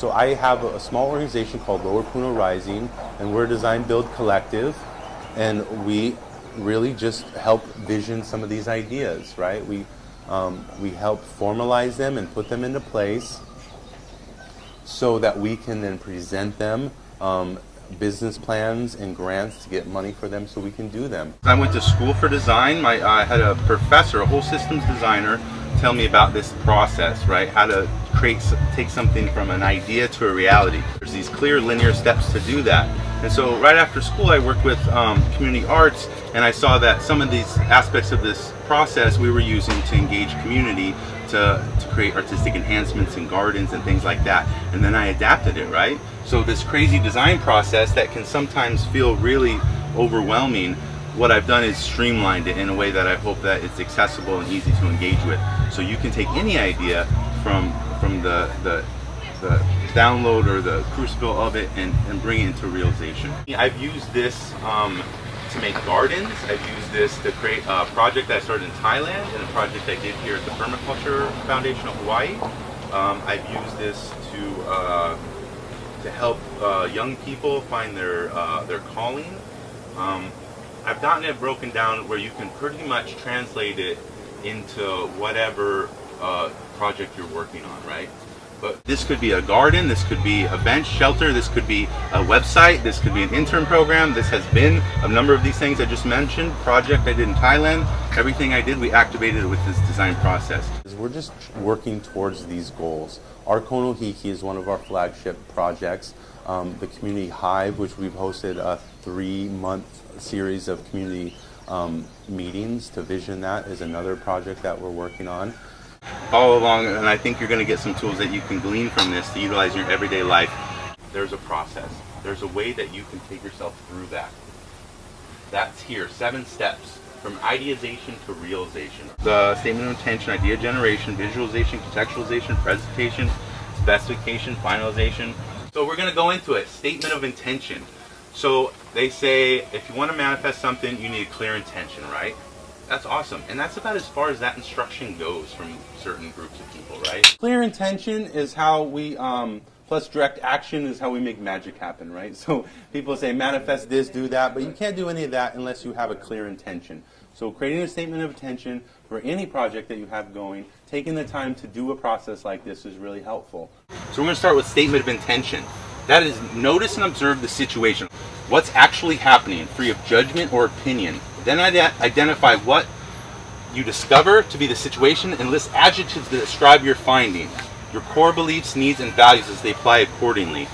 So I have a small organization called Lower Puna Rising, and we're a design build collective, and we really just help vision some of these ideas, right? We help formalize them and put them into place so that we can then present them business plans and grants to get money for them so we can do them. I went to school for design. I had a professor, a whole systems designer, tell me about this process, right? How to take something from an idea to a reality. There's these clear linear steps to do that. And so right after school I worked with community arts, and I saw that some of these aspects of this process we were using to engage community to create artistic enhancements in gardens and things like that. And then I adapted it, right? So this crazy design process that can sometimes feel really overwhelming, what I've done is streamlined it in a way that I hope that it's accessible and easy to engage with. So you can take any idea from the download or the crucible of it and bring it into realization. I've used this to make gardens. I've used this to create a project that I started in Thailand and a project I did here at the Permaculture Foundation of Hawaii. I've used this to help young people find their calling. I've gotten it broken down where you can pretty much translate it into whatever project you're working on, right? But this could be a garden, this could be a bench shelter, this could be a website, this could be an intern program. This has been a number of these things I just mentioned. Project I did in Thailand, everything I did, we activated with this design process. We're just working towards these goals. Our Kono Hiki is one of our flagship projects. The Community Hive, which we've hosted a 3-month series of community meetings to vision that, is another project that we're working on. Follow along, and I think you're going to get some tools that you can glean from this to utilize in your everyday life. There's a process. There's a way that you can take yourself through that. That's here, 7 steps from ideation to realization. The statement of intention, idea generation, visualization, contextualization, presentation, specification, finalization. So we're going to go into it. Statement of intention. So they say if you want to manifest something, you need a clear intention, right? That's awesome. And that's about as far as that instruction goes from certain groups of people, right? Clear intention is how we, plus direct action is how we make magic happen, right? So people say manifest this, do that, but you can't do any of that unless you have a clear intention. So creating a statement of intention for any project that you have going, taking the time to do a process like this is really helpful. So we're going to start with statement of intention. That is, notice and observe the situation. What's actually happening, free of judgment or opinion. Then identify what you discover to be the situation and list adjectives that describe your finding, your core beliefs, needs, and values as they apply accordingly.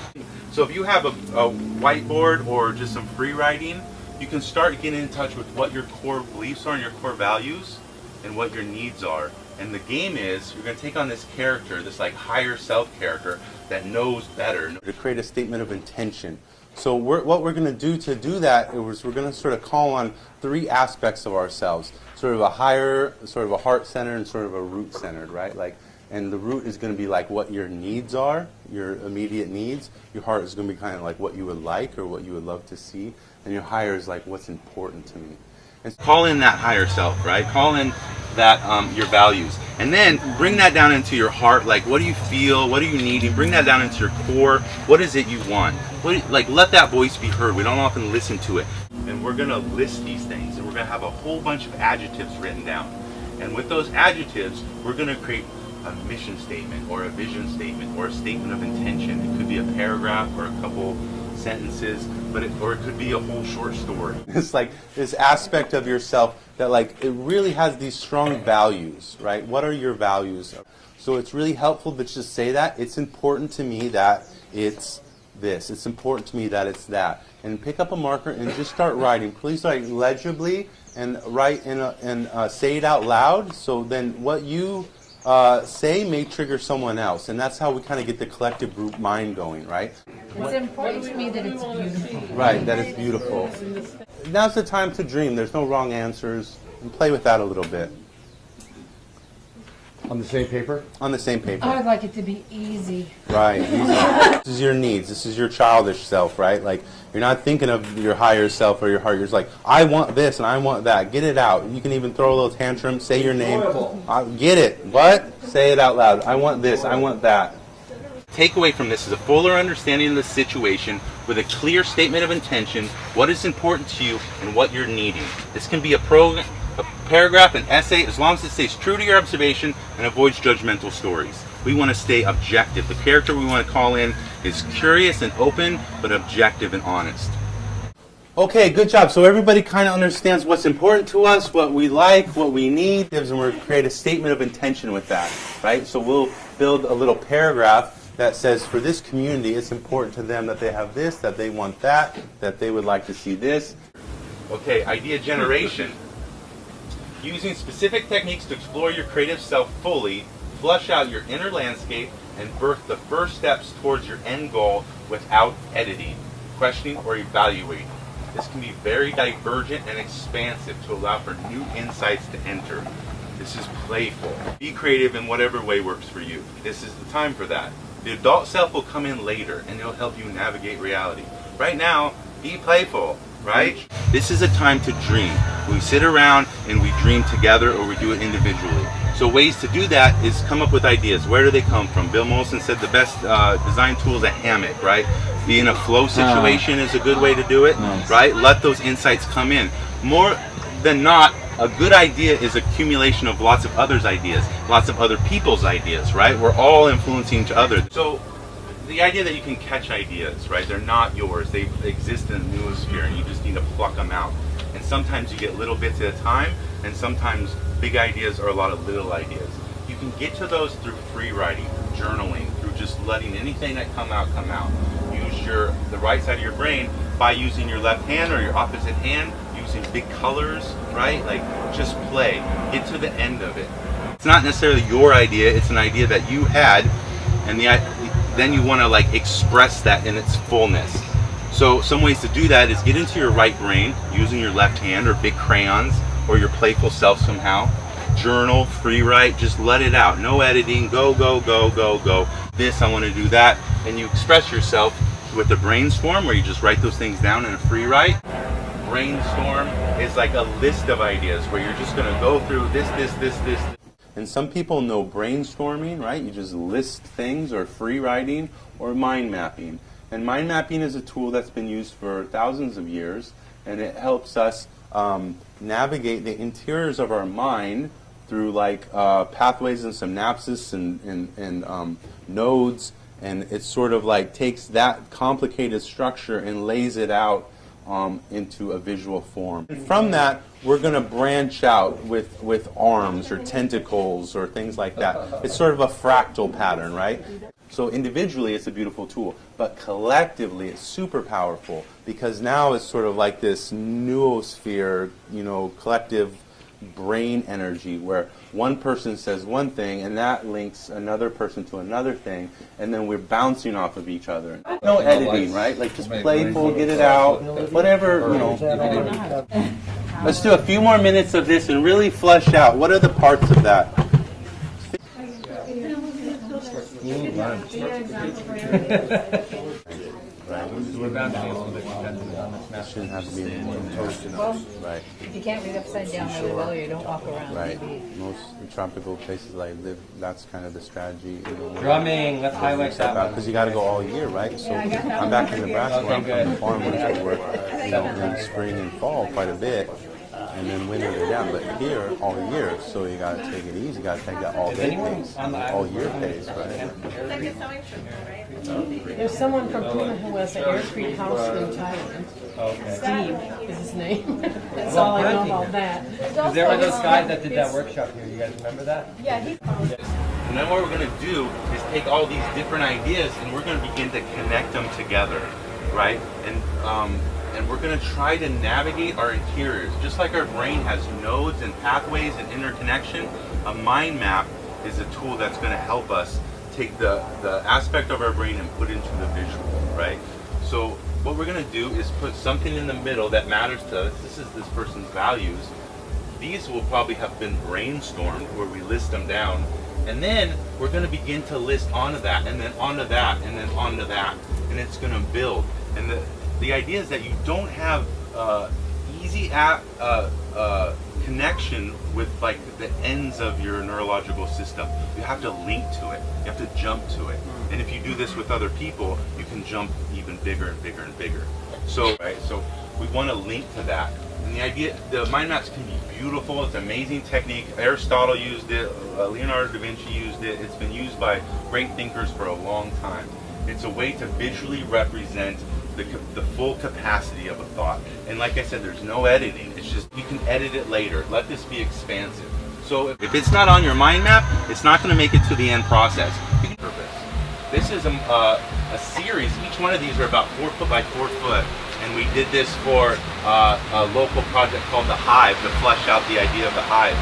So if you have a whiteboard or just some free writing, you can start getting in touch with what your core beliefs are and your core values and what your needs are. And the game is, you're going to take on this character, this like higher self character that knows better. To create a statement of intention. So what we're going to do that is we're going to sort of call on 3 aspects of ourselves. Sort of a higher, sort of a heart-centered, and sort of a root-centered, right? Like, and the root is going to be like what your needs are, your immediate needs. Your heart is going to be kind of like what you would like or what you would love to see. And your higher is like what's important to me. And call in that higher self, right? Call in that your values, and then bring that down into your heart. Like, what do you feel? What are you needing? Bring that down into your core. What is it you want? Let that voice be heard. We don't often listen to it. And we're going to list these things, and we're going to have a whole bunch of adjectives written down. And with those adjectives, we're going to create a mission statement or a vision statement or a statement of intention. It could be a paragraph or a couple sentences, or it could be a whole short story. It's like this aspect of yourself that like it really has these strong values, right? What are your values? So it's really helpful to just say that. It's important to me that it's this. It's important to me that it's that. And pick up a marker and just start writing. Please write legibly and write and say it out loud. So then what you say may trigger someone else, and that's how we kind of get the collective group mind going, right? It's important to me that it's beautiful. Right, that it's beautiful. Now's the time to dream. There's no wrong answers. And play with that a little bit. On the same paper? On the same paper. I would like it to be easy. Right, easy. This is your needs. This is your childish self, right? Like, you're not thinking of your higher self or your heart. You're just like, I want this and I want that. Get it out. You can even throw a little tantrum. Say your name. Get it. What? Say it out loud. I want this. I want that. takeaway from this is a fuller understanding of the situation with a clear statement of intention, what is important to you, and what you're needing. This can be a paragraph, an essay, as long as it stays true to your observation and avoids judgmental stories. We want to stay objective. The character we want to call in is curious and open, but objective and honest. Okay, good job. So everybody kind of understands what's important to us, what we like, what we need, and we're going to create a statement of intention with that, right? So we'll build a little paragraph that says for this community, it's important to them that they have this, that they want that they would like to see this. Okay, idea generation. Using specific techniques to explore your creative self fully, flush out your inner landscape, and birth the first steps towards your end goal without editing, questioning, or evaluating. This can be very divergent and expansive to allow for new insights to enter. This is playful. Be creative in whatever way works for you. This is the time for that. The adult self will come in later and it'll help you navigate reality. Right now, be playful, right? This is a time to dream. We sit around and we dream together or we do it individually. So ways to do that is come up with ideas. Where do they come from? Bill Mollison said the best design tool is a hammock, right? Be in a flow situation is a good way to do it, right? Let those insights come in. More than not, a good idea is accumulation of lots of others' ideas, lots of other people's ideas, right? We're all influencing each other. So the idea that you can catch ideas, right? They're not yours. They exist in the noosphere and you just need to pluck them out. And sometimes you get little bits at a time, and sometimes big ideas are a lot of little ideas. You can get to those through free writing, journaling, through just letting anything that come out, come out. Use the right side of your brain by using your left hand or your opposite hand, using big colors, right? Like, just play. Get to the end of it. It's not necessarily your idea, it's an idea that you had, and then you want to like express that in its fullness. So some ways to do that is get into your right brain using your left hand or big crayons or your playful self somehow. Journal, free write, just let it out. No editing, go, go, go, go, go. This, I want to do that. And you express yourself with a brainstorm where you just write those things down in a free write. Brainstorm is like a list of ideas where you're just going to go through this. And some people know brainstorming, right? You just list things, or free writing, or mind mapping. And mind mapping is a tool that's been used for thousands of years, and it helps us navigate the interiors of our mind through like pathways and synapses and nodes, and it sort of like takes that complicated structure and lays it out into a visual form. And from that, we're going to branch out with arms or tentacles or things like that. It's sort of a fractal pattern, right? So individually, it's a beautiful tool, but collectively, it's super powerful because now it's sort of like this noosphere, collective brain energy where one person says one thing and that links another person to another thing, and then we're bouncing off of each other. No editing, right? Like just playful, get it out, whatever, Let's do a few more minutes of this and really flesh out what are the parts of that. It shouldn't have to be toasted. Right. If you can't read upside down really well, you don't walk around. Right. Most tropical places I live, that's kind of the strategy. Drumming, let's highlight that. Because you got to go all year, right? So I'm back in Nebraska where I'm from the farm, we work, in spring and fall quite a bit. And then winter they're down, but here all year, so you gotta take it easy. You gotta take that all day pace, all year pace, right? There's someone from Puna who has an air-free house in Thailand. Steve is his name. That's all I know about that. Is there one of those guys that did that workshop here? You guys remember that? Yeah, And then what we're going to do is take all these different ideas and we're going to begin to connect them together, right? And we're going to try to navigate our interiors. Just like our brain has nodes and pathways and interconnection, a mind map is a tool that's going to help us take the aspect of our brain and put it into the visual, right? So what we're going to do is put something in the middle that matters to us. This is this person's values. These will probably have been brainstormed where we list them down. And then we're going to begin to list onto that, and then onto that, and then onto that. And it's going to build. And the idea is that you don't have easy connection with like the ends of your neurological system. You have to link to it. You have to jump to it. And if you do this with other people, you can jump even bigger and bigger and bigger. So, so we want to link to that. And the idea, the mind maps can be beautiful. It's an amazing technique. Aristotle used it. Leonardo da Vinci used it. It's been used by great thinkers for a long time. It's a way to visually represent the full capacity of a thought. And like I said, there's no editing. It's just, you can edit it later. Let this be expansive. So if it's not on your mind map, it's not going to make it to the end process. This is a series. Each one of these are about 4 foot by 4 foot. And we did this for a local project called The Hive to flesh out the idea of the hive.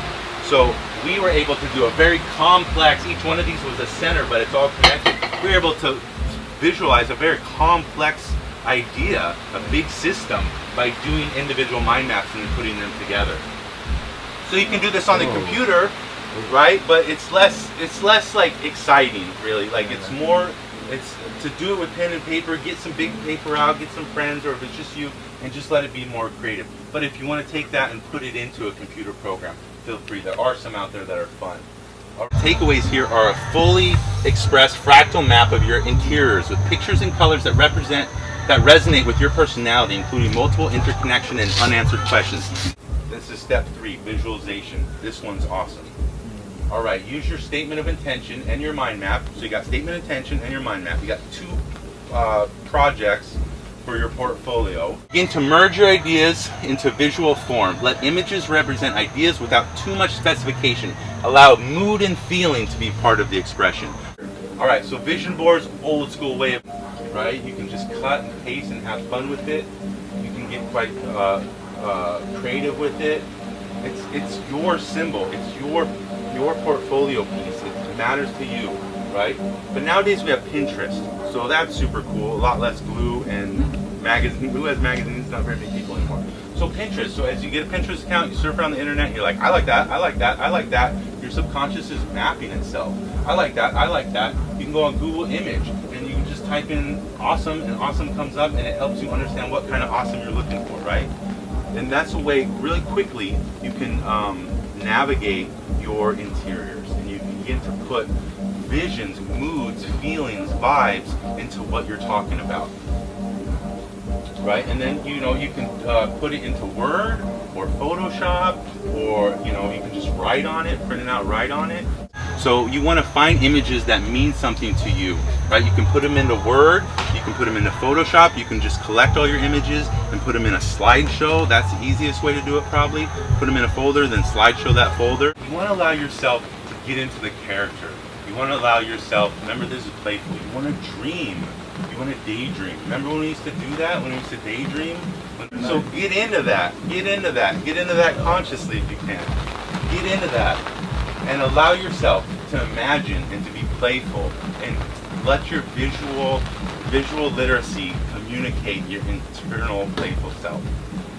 So we were able to do a very complex, each one of these was a center, but it's all connected. We were able to visualize a very complex idea, a big system, by doing individual mind maps and then putting them together. So you can do this on the computer, right? But it's less like exciting, really. Like it's more, it's to do it with pen and paper, get some big paper out, get some friends, or if it's just you, and just let it be more creative. But if you want to take that and put it into a computer program, feel free. There are some out there that are fun. Our takeaways here are a fully expressed fractal map of your interiors with pictures and colors that resonate with your personality, including multiple interconnection and unanswered questions. This is step 3, visualization. This one's awesome. All right, use your statement of intention and your mind map. So you got statement of intention and your mind map. You got 2 projects for your portfolio. Begin to merge your ideas into visual form. Let images represent ideas without too much specification. Allow mood and feeling to be part of the expression. All right, so vision boards, old school way of, right? You can just cut and paste and have fun with it. You can get quite creative with it. It's your symbol. It's your portfolio piece. It matters to you, right? But nowadays we have Pinterest, so that's super cool. A lot less glue and magazine. Who has magazines? Not very many people anymore. So Pinterest. So as you get a Pinterest account, you surf around the internet. You're like, I like that. I like that. I like that. Your subconscious is mapping itself. I like that. I like that. You can go on Google Image and you can just type in awesome, and awesome comes up, and it helps you understand what kind of awesome you're looking for, right? And that's a way, really quickly, you can navigate your interiors, and you can begin to put visions, moods, feelings, vibes into what you're talking about, right? And then you can put it into Word or Photoshop, or you can just write on it, print it out, write on it. So you want to find images that mean something to you, right? You can put them into Word, you can put them into Photoshop, you can just collect all your images and put them in a slideshow. That's the easiest way to do it, probably. Put them in a folder, then slideshow that folder. You want to allow yourself to get into the character. You want to allow yourself, remember this is playful, you want to dream. You want to daydream. Remember when we used to do that? When we used to daydream? So get into that. Get into that. Get into that consciously if you can. Get into that. And allow yourself to imagine and to be playful, and let your visual literacy communicate your internal playful self.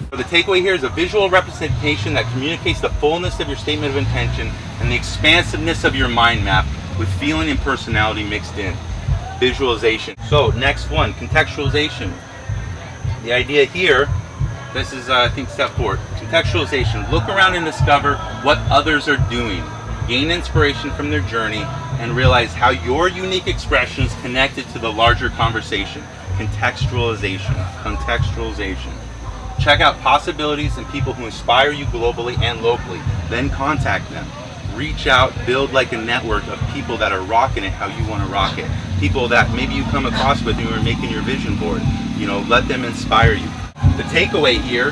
So the takeaway here is a visual representation that communicates the fullness of your statement of intention and the expansiveness of your mind map with feeling and personality mixed in. Visualization. So next one, contextualization. The idea here, this is I think step 4, contextualization. Look around and discover what others are doing. Gain inspiration from their journey and realize how your unique expression is connected to the larger conversation. Contextualization. Contextualization. Check out possibilities and people who inspire you globally and locally. Then contact them. Reach out, build like a network of people that are rocking it how you want to rock it. People that maybe you come across with when you were making your vision board. Let them inspire you. The takeaway here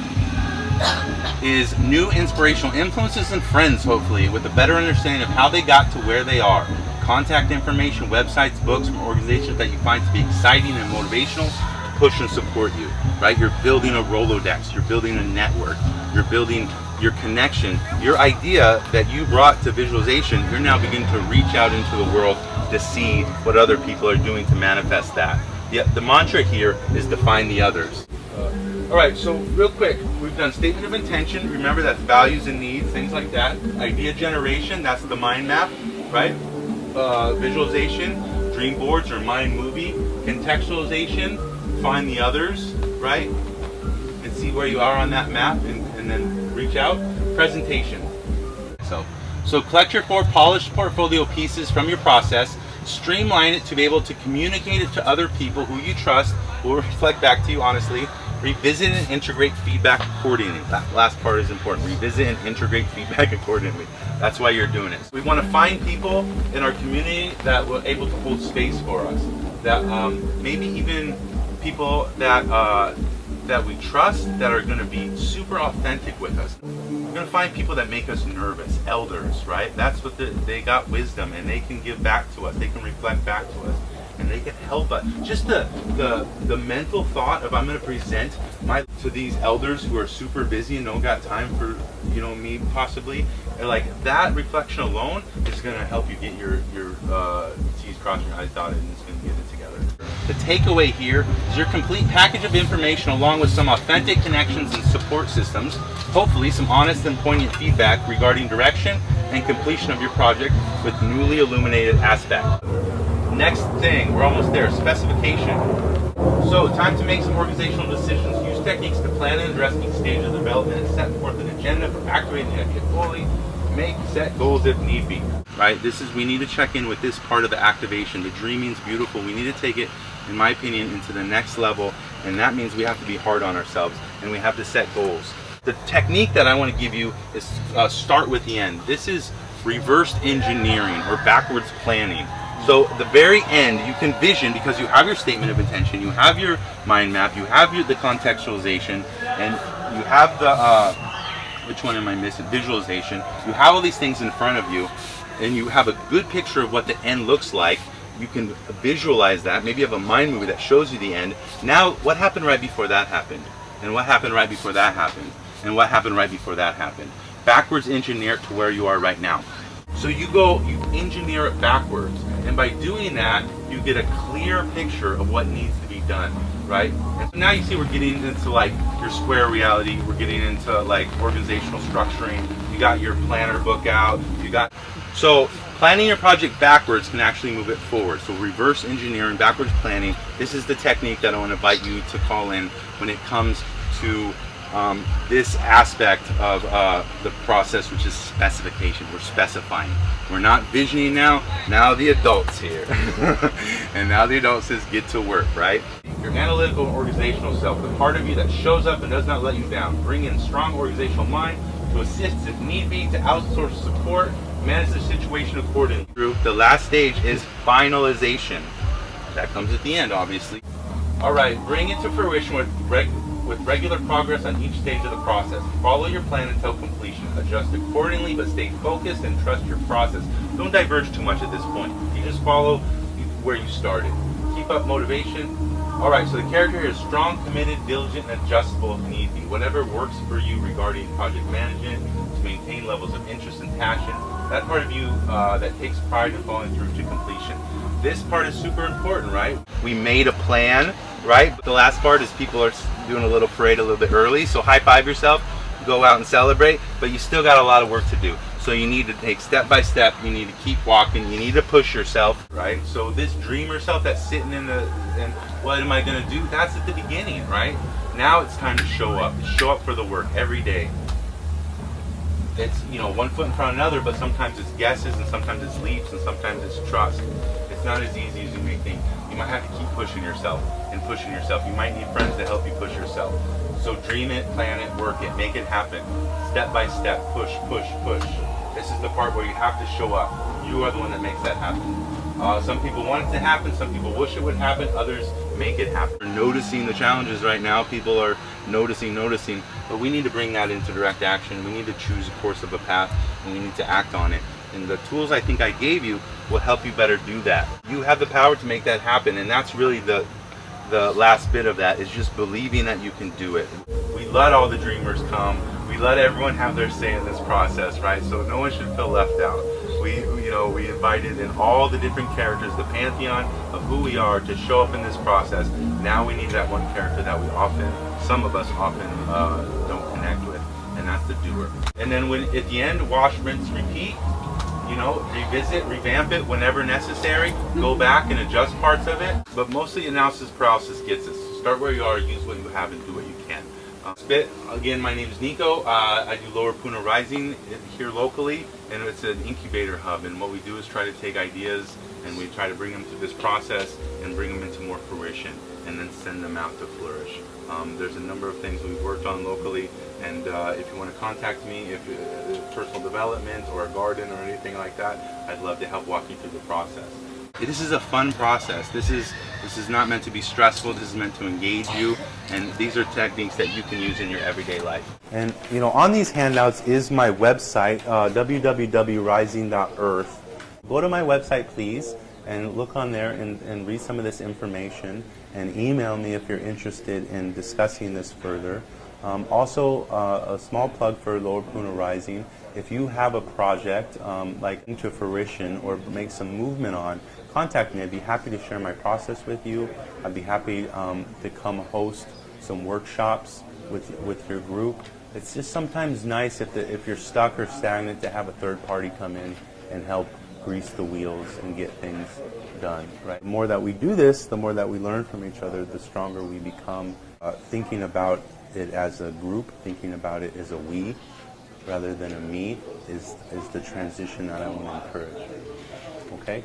is new inspirational influences and friends, hopefully, with a better understanding of how they got to where they are. Contact information, websites, books from organizations that you find to be exciting and motivational to push and support you, right? You're building a Rolodex, you're building a network, you're building your connection. Your idea that you brought to visualization, you're now beginning to reach out into the world to see what other people are doing to manifest that. The mantra here is define the others. All right, so real quick, we've done statement of intention. Remember, that's values and needs, things like that. Idea generation, that's the mind map, right? Visualization, dream boards or mind movie. Contextualization, find the others, right? And see where you are on that map and then reach out. Presentation. So collect your 4 polished portfolio pieces from your process, streamline it to be able to communicate it to other people who you trust, who will reflect back to you honestly. Revisit and integrate feedback accordingly. That last part is important. Revisit and integrate feedback accordingly. That's why you're doing it. We want to find people in our community that were able to hold space for us. That maybe even people that we trust, that are going to be super authentic with us. We're going to find people that make us nervous, elders, right? That's what they got wisdom, and they can give back to us. They can reflect back to us, and they can help us. Just the mental thought of I'm going to present to these elders who are super busy and don't got time for me possibly, and like that reflection alone is going to help you get your T's crossed, your I's dotted, and it's going to get it together. The takeaway here is your complete package of information along with some authentic connections and support systems, hopefully some honest and poignant feedback regarding direction and completion of your project with newly illuminated aspect. Next thing, we're almost there, specification. So time to make some organizational decisions. Use techniques to plan and address each stage of development and set forth an agenda for activating the idea fully. Make set goals if need be. Right, we need to check in with this part of the activation. The dreaming's beautiful. We need to take it, in my opinion, into the next level, and that means we have to be hard on ourselves and we have to set goals. The technique that I want to give you is start with the end. This is reverse engineering or backwards planning. So the very end, you can vision, because you have your statement of intention, you have your mind map, you have the contextualization, and you have the which one am I missing? Visualization. You have all these things in front of you, and you have a good picture of what the end looks like. You can visualize that. Maybe you have a mind movie that shows you the end. Now, what happened right before that happened? And what happened right before that happened? And what happened right before that happened? Backwards engineer it to where you are right now. So you engineer it backwards. And by doing that, you get a clear picture of what needs to be done, right? And so now you see we're getting into like your square reality. We're getting into like organizational structuring. You got your planner book out. So planning your project backwards can actually move it forward. So reverse engineering, backwards planning. This is the technique that I want to invite you to call in when it comes to this aspect of the process, which is specification. We're specifying. We're not visioning now. Now the adults here. And now the adult says get to work, right? Your analytical and organizational self, the part of you that shows up and does not let you down. Bring in strong organizational mind to assist if need be, to outsource support, manage the situation accordingly. The last stage is finalization. That comes at the end, obviously. All right, bring it to fruition with regular progress on each stage of the process. Follow your plan until completion. Adjust accordingly, but stay focused and trust your process. Don't diverge too much at this point. You just follow where you started. Keep up motivation. All right, so the character here is strong, committed, diligent, and adjustable if need be. Whatever works for you regarding project management to maintain levels of interest and passion. That part of you that takes pride in following through to completion. This part is super important, right? We made a plan, right? But the last part is people are doing a little parade a little bit early, so high five yourself, go out and celebrate, but you still got a lot of work to do. So you need to take step by step, you need to keep walking, you need to push yourself, right? So this dreamer self that's sitting and what am I gonna do? That's at the beginning, right? Now it's time to show up for the work every day. It's, one foot in front of another, but sometimes it's guesses, and sometimes it's leaps, and sometimes it's trust. It's not as easy as you may think. You might have to keep pushing yourself and pushing yourself. You might need friends to help you push yourself. So dream it, plan it, work it, make it happen. Step by step, push, push, push. This is the part where you have to show up. You are the one that makes that happen. Some people want it to happen, some people wish it would happen, others make it happen. We're noticing the challenges right now. People are noticing, but we need to bring that into direct action. We need to choose a course of a path, and we need to act on it. And the tools I think I gave you will help you better do that. You have the power to make that happen, and that's really the last bit of that, is just believing that you can do it. We let all the dreamers come. We let everyone have their say in this process, right? So no one should feel left out. We invited in all the different characters, the pantheon of who we are, to show up in this process. Now we need that one character that some of us often don't connect with, and that's the doer. And then at the end, wash, rinse, repeat. Revisit, revamp it whenever necessary. Go back and adjust parts of it. But mostly analysis paralysis gets us. Start where you are, use what you have, and do what you can. Spit, again, my name is Nico. I do Lower Puna Rising here locally, and it's an incubator hub. And what we do is try to take ideas and we try to bring them through this process and bring them into more fruition and then send them out to flourish. There's a number of things we've worked on locally, and if you want to contact me, if personal development or a garden or anything like that, I'd love to help walk you through the process. This is a fun process. This is not meant to be stressful. This is meant to engage you, and these are techniques that you can use in your everyday life. And you know, on these handouts is my website, www.rising.earth. Go to my website, please, and look on there and read some of this information, and email me if you're interested in discussing this further. Also, a small plug for Lower Puna Rising. If you have a project like into fruition or make some movement on, contact me. I'd be happy to share my process with you. I'd be happy to come host some workshops with your group. It's just sometimes nice if you're stuck or stagnant to have a third party come in and help grease the wheels and get things done. Right. The more that we do this, the more that we learn from each other, the stronger we become. Thinking about it as a group, thinking about it as a we rather than a me is the transition that I want to encourage. Okay?